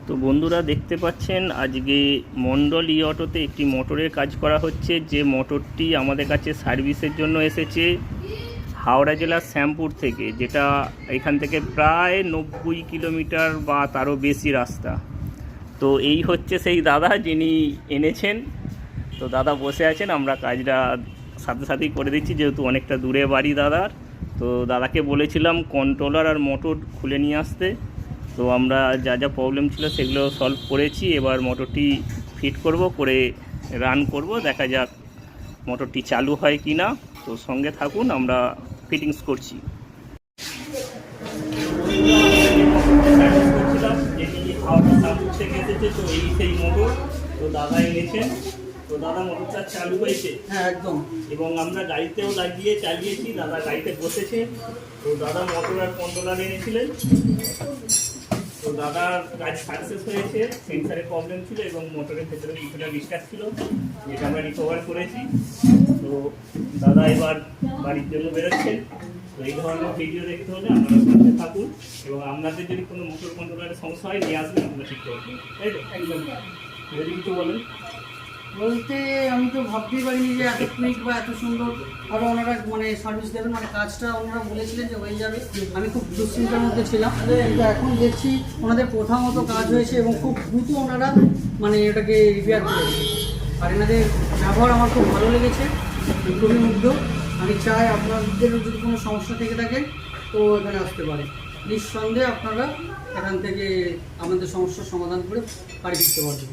তো বন্ধুরা দেখতে পাচ্ছেন আজকে মন্ডল ই অটোতে একটি মোটরের কাজ করা হচ্ছে, যে মোটরটি আমাদের কাছে সার্ভিসের জন্য এসেছে হাওড়া জেলার শ্যামপুর থেকে, যেটা এখান থেকে প্রায় 90 কিলোমিটার বা তারও বেশি রাস্তা। তো এই হচ্ছে সেই দাদা যিনি এনেছেন। তো দাদা বসে আছেন, আমরা কাজটা সাথে সাথেই করে দিচ্ছি যেহেতু অনেকটা দূরে বাড়ি দাদার। তো দাদাকে বলেছিলাম কন্ট্রোলার আর মোটর খুলে নিয়ে আসতে, তো আমরা যা যা প্রবলেম ছিল সেগুলো সলভ করেছি। এবার মোটরটি ফিট করব, করে রান করব, দেখা যাক মোটরটি চালু হয় কি না। তো সঙ্গে থাকুন, আমরা ফিটিংস করছি। তো এই সেই মোটর তো দাদা এনেছেন। তো দাদা মোটরটা চালু হয়েছে? হ্যাঁ একদম। এবং আমরা গাড়িতেও লাগিয়ে চালিয়েছি, দাদা গাড়িতে বসেছে। তো দাদা মোটর আর কন্ট্রোলার এনেছিলেন। তো দাদার কাজ সাকসেস হয়েছে, সেন্সারের প্রবলেম ছিল এবং মোটরের ভেতরে কিছুটা ডিস্টার্ব ছিল, যেটা আমরা রিকভার করেছি। তো দাদা এবার বাড়ির জন্য বেরোচ্ছেন। তো এই ধরনের ভিডিও দেখতে হলে আপনারা সঙ্গে থাকুন, এবং আপনাদের যদি কোনো মোটর কন্ট্রোলারের সমস্যা হয় নিয়ে আসবেন, আমরা ঠিক করবেন। তাই তো? একদম। যদি কিছু বলেন। বলতে আমি তো ভাবতেই পারিনি যে এত কুইক বা এত সুন্দর ভাবে ওনারা সার্ভিস দেবেন, কাজটা ওনারা বলেছিলেন যে হয়ে যাবে। আমি খুব দুশ্চিন্তার মধ্যে ছিলাম, কিন্তু এখন দেখছি ওনাদের প্রথমত কাজ হয়েছে এবং খুব দ্রুত ওনারা এটাকে রিপেয়ার করেছে। আর এনাদের ব্যবহার আমার খুব ভালো লেগেছে, খুবই মুগ্ধ। আমি চাই আপনাদের যদি কোনো সমস্যা থেকে থাকে তো এখানে আসতে পারে, নিঃসন্দেহে আপনারা এখান থেকে আমাদের সমস্যার সমাধান করে বাড়ি ফিরতে পারবেন।